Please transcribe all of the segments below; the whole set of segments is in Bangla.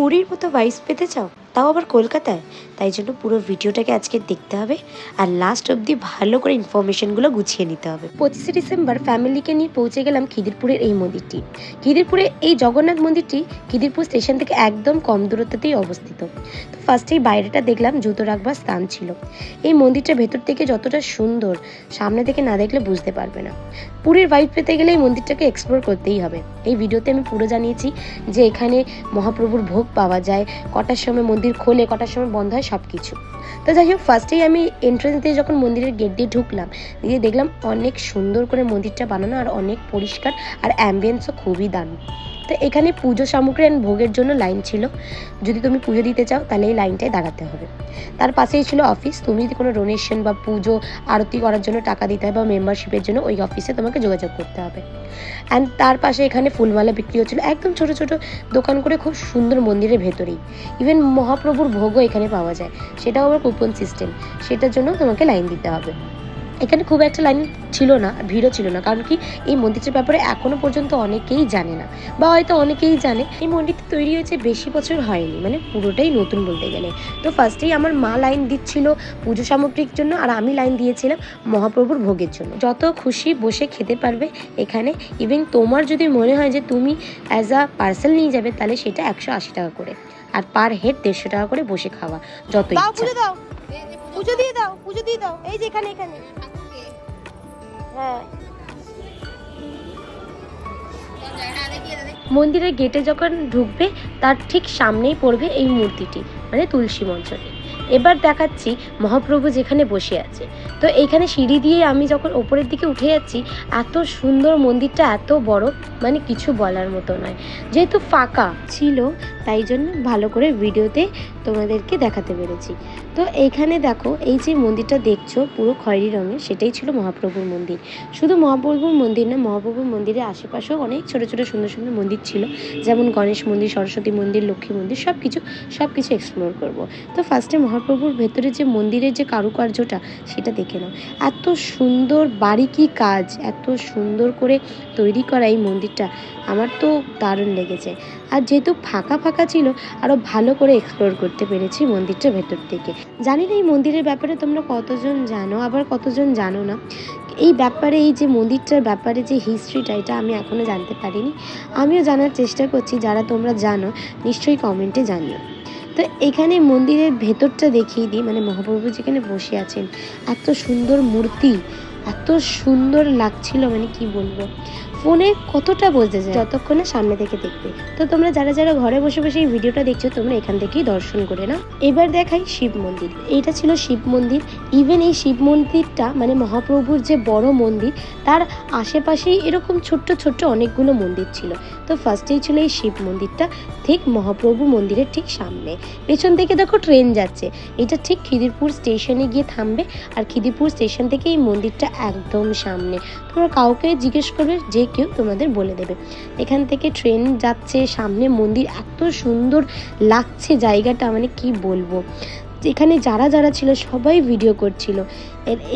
পুরীর মতো ভাইবস পেতে চাও, তাও আবার কলকাতায়? তাই জন্য পুরো ভিডিওটাকে আজকে দেখতে হবে আর লাস্ট অবধি ভালো করে ইনফরমেশনগুলো গুছিয়ে নিতে হবে। 25শে ডিসেম্বর ফ্যামিলিকে নিয়ে পৌঁছে গেলাম খিদিরপুরের এই মন্দিরটি। খিদিরপুরে এই জগন্নাথ মন্দিরটি খিদিরপুর স্টেশন থেকে একদম কম দূরত্বতেই অবস্থিত। তো ফার্স্টেই বাইরেটা দেখলাম, জুতো রাখবার স্থান ছিল। এই মন্দিরটা ভেতর থেকে যতটা সুন্দর, সামনে থেকে না দেখলে বুঝতে পারবে না। পুরীর ভাইব পেতে গেলে এই মন্দিরটাকে এক্সপ্লোর করতেই হবে। এই ভিডিওতে আমি পুরো জানিয়েছি যে এখানে মহাপ্রভুর ভোগ পাওয়া যায়, কটার সময় মন্দির খোলে, কটার সময় বন্ধ হয়, সব কিছু। তো যাই হোক, ফার্স্টেই আমি এন্ট্রেন্স দিয়ে যখন মন্দিরের গেট দিয়ে ঢুকলাম, দিয়ে দেখলাম অনেক সুন্দর করে মন্দিরটা বানানো আর অনেক পরিষ্কার, আর অ্যাম্বিয়েন্সও খুবই দারুণ। তো এখানে পুজো সামগ্রী আর ভোগের জন্য লাইন ছিল। যদি তুমি পুজো দিতে চাও তাহলে এই লাইনটায় দাঁড়াতে হবে। তার পাশেই ছিল অফিস। তুমি যদি কোনো ডোনেশন বা পুজো আরতি করার জন্য টাকা দিতে হয় বা মেম্বারশিপের জন্য, ওই অফিসে তোমাকে যোগাযোগ করতে হবে। অ্যান্ড তার পাশে এখানে ফুলমালা বিক্রি হচ্ছিল, একদম ছোট ছোট দোকান করে, খুব সুন্দর মন্দিরের ভেতরেই। ইভেন মহাপ্রভুর ভোগও এখানে পাওয়া যায়, সেটাও আবার কুপন সিস্টেম, সেটার জন্য তোমাকে লাইন দিতে হবে। এখানে খুব একটা লাইন ছিল না, ভিড়ও ছিল না, কারণ কি এই মন্দিরটার ব্যাপারে এখনো পর্যন্ত অনেকেই জানে না, বা হয়তো অনেকেই জানে। এই মন্দিরটি তৈরি হয়েছে বেশি বছর হয়নি, মানে পুরোটাই নতুন বলতে গেলে। তো ফার্স্টেই আমার মা লাইন দিচ্ছিল পুজো সামগ্রীর জন্য, আর আমি লাইন দিয়েছিলাম মহাপ্রভুর ভোগের জন্য। যত খুশি বসে খেতে পারবে এখানে। ইভেন তোমার যদি মনে হয় যে তুমি অ্যাজ আ পার্সেল নিয়ে যাবে, তাহলে সেটা 180 টাকা করে, আর পার হেড 150 টাকা করে বসে খাওয়া যত ইচ্ছা। পুজো দিয়ে দাও, পুজো দিয়ে দাও। এই যে এখানে এখানে হ্যাঁ। মন্দিরের গেটে যখন ঢুকবে তার ঠিক সামনেই পড়বে এই মূর্তিটি, মানে তুলসী মঞ্চটি। এবার দেখাচ্ছি মহাপ্রভু যেখানে বসে আছে। তো এইখানে সিঁড়ি দিয়ে আমি যখন ওপরের দিকে উঠে যাচ্ছি, এত সুন্দর মন্দিরটা, এত বড়, মানে কিছু বলার মতো নয়। যেহেতু ফাঁকা ছিল, তাই জন্য ভালো করে ভিডিওতে তোমাদেরকে দেখাতে পেরেছি। তো এইখানে দেখো, এই যে মন্দিরটা দেখছো পুরো খয়েরি রঙের, সেটাই ছিল মহাপ্রভুর মন্দির। শুধু মহাপ্রভুর মন্দির না, মহাপ্রভুর মন্দিরের আশেপাশেও অনেক ছোট ছোট সুন্দর সুন্দর মন্দির ছিল, যেমন গণেশ মন্দির, সরস্বতী মন্দির, লক্ষ্মী মন্দির, সব কিছু এক্সপ্লোর করব। তো ফার্স্টে মহাপ্রভুর ভেতরে যে মন্দিরের যে কারুকার্যটা, সেটা দেখে নাও। এত সুন্দর বারিকি কাজ, এত সুন্দর করে তৈরি করা এই মন্দিরটা, আমার তো দারুণ লেগেছে। আর যেহেতু ফাঁকা ফাঁকা ছিল, আরও ভালো করে এক্সপ্লোর করতে পেরেছি মন্দিরটার ভেতর থেকে। জানি না এই মন্দিরের ব্যাপারে তোমরা কতজন জানো, আবার কতজন জানো না। এই ব্যাপারে, এই যে মন্দিরটার ব্যাপারে যে হিস্ট্রিটা, এটা আমি এখনও জানতে পারিনি। আমিও জানার চেষ্টা করছি, যারা তোমরা জানো নিশ্চয়ই কমেন্টে জানিও। তো এখানে মন্দিরের ভেতরটা দেখিয়ে দিই, মানে মহাপ্রভু যেখানে বসে আছেন, এত সুন্দর মূর্তি, এত সুন্দর লাগছিল, মানে কি বলবো। ফোনে কতটা বোঝা যায় যতক্ষণে সামনে থেকে দেখবে। তো তোমরা যারা যারা ঘরে বসে বসে এই ভিডিওটা দেখছো, তোমরা এখান থেকেই দর্শন করে নাও। এবার দেখাই শিব মন্দির। এইটা ছিল শিব মন্দির। ইভেন এই শিব মন্দিরটা, মানে মহাপ্রভুর যে বড় মন্দির, তার আশেপাশেই এরকম ছোট্ট ছোট্ট অনেকগুলো মন্দির ছিল। তো ফার্স্টেই ছিল এই শিব মন্দিরটা, ঠিক মহাপ্রভু মন্দিরের ঠিক সামনে। পেছন থেকে দেখো ট্রেন যাচ্ছে, এটা ঠিক খিদিরপুর স্টেশনে গিয়ে থামবে, আর খিদিরপুর স্টেশন থেকে এই মন্দিরটা একদম সামনে। তোমরা কাউকে জিজ্ঞেস করবে, যে কেউ তোমাদের বলে দেবে। এখান থেকে ট্রেন যাচ্ছে, সামনে মন্দির, এত সুন্দর লাগছে জায়গাটা, মানে কি বলবো। এখানে যারা যারা ছিল সবাই ভিডিও করছিল।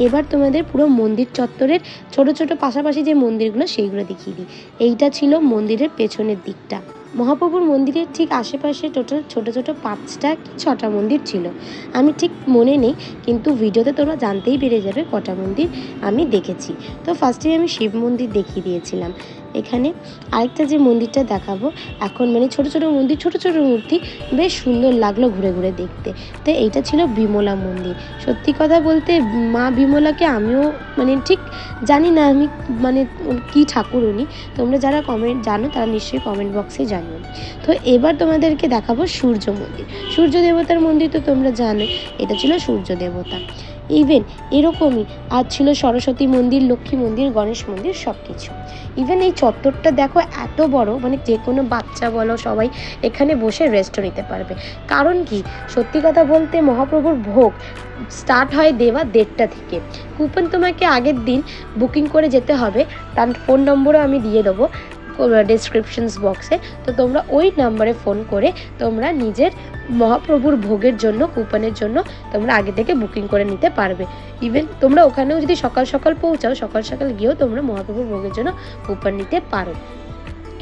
এবার তোমাদের পুরো মন্দির চত্বরের ছোট ছোট পাশাপাশি যে মন্দিরগুলো, সেইগুলো দেখিয়ে দিই। এইটা ছিল মন্দিরের পেছনের দিকটা। মহাপ্রভুর মন্দিরের ঠিক আশেপাশে টোটাল ছোট ছোট 5টা কি 6টা মন্দির ছিল, আমি ঠিক মনে নেই, কিন্তু ভিডিওতে তোমরা জানতেই পেরে যাবে কটা মন্দির আমি দেখেছি। তো ফার্স্টে আমি শিব মন্দির দেখিয়ে দিয়েছিলাম। এখানে আরেকটা যে মন্দিরটা দেখাবো এখন, মানে ছোট ছোট মন্দির, ছোট ছোট মূর্তি, বেশ সুন্দর লাগলো ঘুরে ঘুরে দেখতে। তো এইটা ছিল বিমলা মন্দির। সত্যি কথা বলতে মা বিমলাকে আমিও মানে ঠিক জানি না, আমি মানে কি ঠাকুর উনি। তোমরা যারা কমেন্ট জানো তারা নিশ্চয়ই কমেন্ট বক্সে জানিও। তো এবার তোমাদেরকে দেখাবো সূর্য মন্দির। সূর্য দেবতার মন্দির তো তোমরা জানো, এটা ছিল সূর্য দেবতা। ইভেন এরকমই আর ছিল সরস্বতী মন্দির, লক্ষ্মী মন্দির, গণেশ মন্দির, সব কিছু। ইভেন এই চত্বরটা দেখো এত বড়, মানে যে কোনো বাচ্চা বলো সবাই এখানে বসে রেস্টও নিতে পারবে। কারণ কি, সত্যি কথা বলতে মহাপ্রভুর ভোগ স্টার্ট হয় দেওয়া 1:30টা থেকে। কুপন তোমাকে আগের দিন বুকিং করে যেতে হবে, তার ফোন নম্বরও আমি দিয়ে দেবো ডেসক্রিপশনস বক্সে। তো তোমরা ওই নাম্বারে ফোন করে তোমরা নিজের মহাপ্রভুর ভোগের জন্য, কুপনের জন্য তোমরা আগে থেকে বুকিং করে নিতে পারবে। ইভেন তোমরা ওখানেও যদি সকাল সকাল পৌঁছাও, সকাল সকাল গিয়েও তোমরা মহাপ্রভুর ভোগের জন্য কুপন নিতে পারো।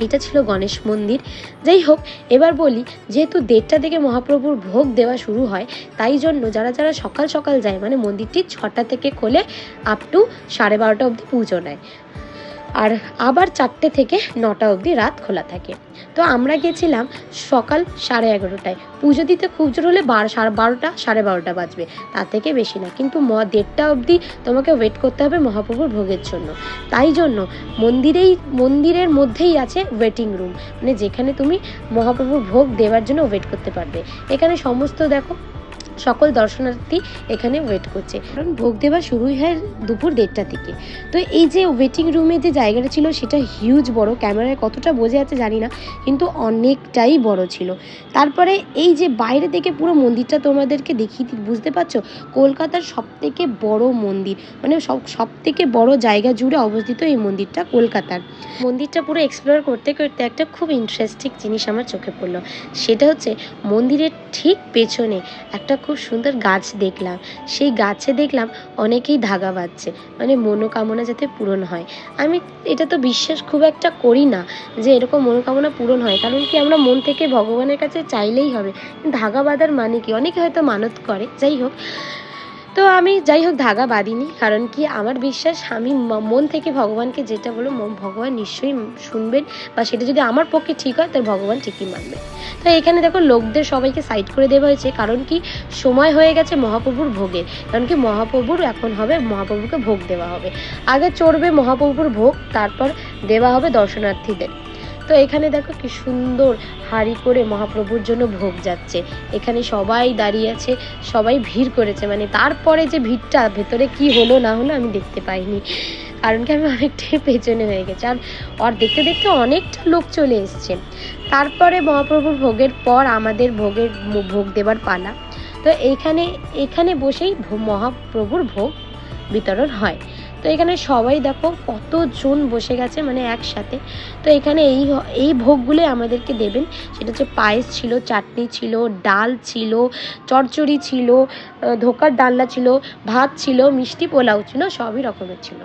এটা ছিল গণেশ মন্দির। যাই হোক, এবার বলি, যেহেতু 1:30টা থেকে মহাপ্রভুর ভোগ দেওয়া শুরু হয়, তাই জন্য যারা যারা সকাল সকাল যায়, মানে মন্দিরটি 6টা থেকে খোলে, আপ টু 12:30 অবধি পুজো নেয়, আর আবার 4টে থেকে 9টা অবধি রাত খোলা থাকে। তো আমরা গেছিলাম সকাল 11:30টায়। পুজো দিতে খুব জোর হলে 12টা 12:30 বাজবে, তার থেকে বেশি না। কিন্তু 1:30টা অবধি তোমাকে ওয়েট করতে হবে মহাপ্রভুর ভোগের জন্য। তাই জন্য মন্দিরের মধ্যেই আছে ওয়েটিং রুম, মানে যেখানে তুমি মহাপ্রভুর ভোগ দেওয়ার জন্য ওয়েট করতে পারবে। এখানে সমস্ত দেখো সকল দর্শনার্থী এখানে ওয়েট করছে, কারণ ভোগ দেওয়া শুরুই হয় দুপুর 1:30টা থেকে। তো এই যে ওয়েটিং রুমে যে জায়গাটা ছিল সেটা হিউজ বড়, ক্যামেরায় কতটা বোঝা যাচ্ছে জানি না, কিন্তু অনেকটাই বড় ছিল। তারপরে এই যে বাইরে থেকে পুরো মন্দিরটা তোমাদেরকে দেখিয়ে বুঝতে পারছো, কলকাতার সবথেকে বড় মন্দির, মানে সবথেকে বড় জায়গা জুড়ে অবস্থিত এই মন্দিরটা কলকাতার। মন্দিরটা পুরো এক্সপ্লোর করতে করতে একটা খুব ইন্টারেস্টিং জিনিস আমার চোখে পড়লো, সেটা হচ্ছে মন্দিরের ঠিক পেছনে একটা খুব সুন্দর গাছ দেখলাম। সেই গাছে দেখলাম অনেকেই ধাগা বাঁধছে, মানে মনোকামনা যাতে পূরণ হয়। আমি এটা তো বিশ্বাস খুব একটা করি না যে এরকম মনোকামনা পূরণ হয়, কারণ কি আমরা মন থেকে ভগবানের কাছে চাইলেই হবে। ধাগা বাঁধার মানে কি, অনেকে হয়তো মানত করে, যাই হোক। তো আমি ধাগা বাঁধিনি, কারণ কি আমার বিশ্বাস আমি মন থেকে ভগবানকে যেটা বলো ভগবান নিশ্চয়ই শুনবেন, বা সেটা যদি আমার পক্ষে ঠিক হয় তাহলে ভগবান ঠিকই মানবে। তো এখানে দেখো লোকদের সবাইকে সাইড করে দেওয়া হয়েছে, কারণ কি সময় হয়ে গেছে মহাপ্রভুর ভোগের, কারণ কি মহাপ্রভুর এখন হবে, মহাপ্রভুকে ভোগ দেওয়া হবে। আগে চড়বে মহাপ্রভুর ভোগ, তারপর দেওয়া হবে দর্শনার্থীদের। তো এখানে দেখো কি সুন্দর হাঁড়ি করে মহাপ্রভুর জন্য ভোগ যাচ্ছে। এখানে সবাই দাঁড়িয়ে আছে, সবাই ভিড় করেছে, মানে তারপরে যে ভিড়টা ভেতরে কি হলো না হলো আমি দেখতে পাইনি, কারণ কি আমি অনেকটাই পেছনে হয়ে গেছি, আর দেখতে দেখতে অনেকটা লোক চলে এসছে। তারপরে মহাপ্রভুর ভোগের পর আমাদের ভোগ দেবার পালা। তো এখানে বসেই মহাপ্রভুর ভোগ বিতরণ হয়। তো এখানে সবাই দেখো কতজন বসে গেছে, মানে একসাথে। তো এখানে এই ভোগগুলো আমাদেরকে দেবেন, সেটা হচ্ছে পায়েস ছিল, চাটনি ছিল, ডাল ছিল, চচ্চড়ি ছিল, ধোকার ডালনা ছিল, ভাত ছিল, মিষ্টি পোলাও ছিল, সবই রকমের ছিল।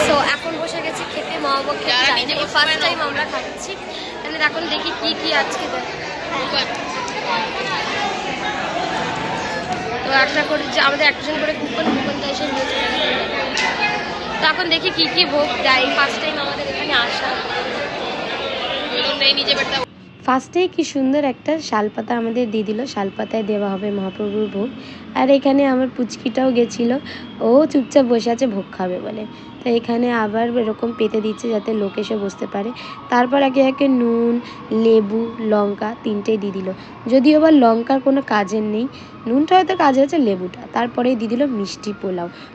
তো এখন বসে গেছি খেতে, মহাভোগ খেতে, ফার্স্ট টাইম আমরা খাচ্ছি। এখন দেখি কি কি আজকে তো একটা করে আমাদের একজন করে কুপন এসে নিয়ে চলে গেছে। তো এখন দেখি কি কি ভোগ দেয়, ফার্স্ট টাইম আমাদের এখানে আসা। ফার্স্টেই কি সুন্দর একটা শালপাতা আমাদের দিয়ে দিল, শালপাতায় দেওয়া হবে মহাপ্রভুর ভোগ। আর এখানে আমার পুচকিটাও গেছিলো, ও চুপচাপ বসে আছে ভোগ খাবে বলে। তো এখানে আবার এরকম পেতে দিচ্ছে যাতে লোক এসে বসতে পারে। তারপর একে একে নুন, লেবু, লঙ্কা 3টেই দিয়ে দিল, যদিও বা লঙ্কার কোনো কাজের নেই, নুনটা হয়তো কাজে হচ্ছে, লেবুটা। তারপরেই দিয়ে দিল মিষ্টি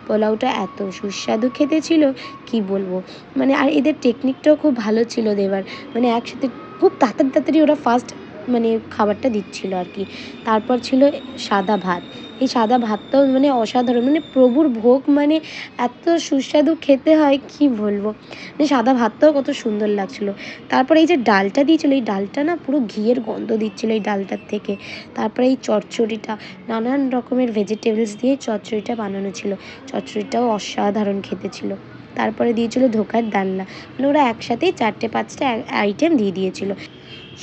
পোলাওটা এত সুস্বাদু খেতে ছিল কি বলবো, মানে আর এদের টেকনিকটাও খুব ভালো ছিল দেবার, মানে একসাথে খুব তাড়াতাড়ি ওরা ফার্স্ট মানে খাবারটা দিচ্ছিল আর কি। তারপর ছিল সাদা ভাত, এই সাদা ভাতটাও মানে অসাধারণ, মানে প্রভুর ভোগ মানে এত সুস্বাদু খেতে হয় কি বলবো, মানে সাদা ভাতটাও কত সুন্দর লাগছিলো। তারপর এই যে ডালটা দিয়েছিলো, এই ডালটা না পুরো ঘিয়ের গন্ধ দিচ্ছিলো এই ডালটার থেকে। তারপরে এই চচ্চড়িটা, নানান রকমের ভেজিটেবলস দিয়ে চচ্চড়িটা বানানো ছিল, চচ্চড়িটাও অসাধারণ খেতে ছিল। তারপরে দিয়েছিল ধোকার ডালনা, মানে ওরা একসাথেই 4-5টা আইটেম দিয়ে দিয়েছিল।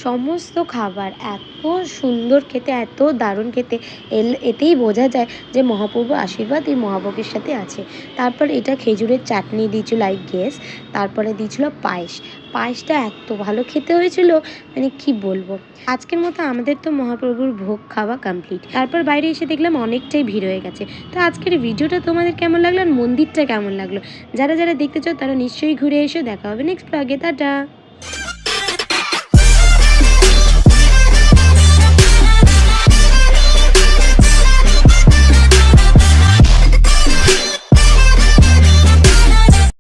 সমস্ত খাবার এত সুন্দর খেতে, এত দারুণ খেতে, এতেই বোঝা যায় যে মহাপ্রভুর আশীর্বাদ এই মহাভোগের সাথে আছে। তারপর এটা খেজুরের চাটনি দিয়েছিল আই গেস। তারপরে দিয়েছিল পায়েসটা এত ভালো খেতে হয়েছিল, মানে কি বলবো। আজকের মতো আমাদের তো মহাপ্রভুর ভোগ খাওয়া কমপ্লিট। তারপর বাইরে এসে দেখলাম অনেকটাই ভিড় হয়ে গেছে। তো আজকের ভিডিওটা তোমাদের কেমন লাগলো আর মন্দিরটা কেমন লাগলো, যারা যারা দেখতে চাও তারা নিশ্চয়ই ঘুরে এসো। দেখা হবে নেক্সট ব্লগে, টাটা।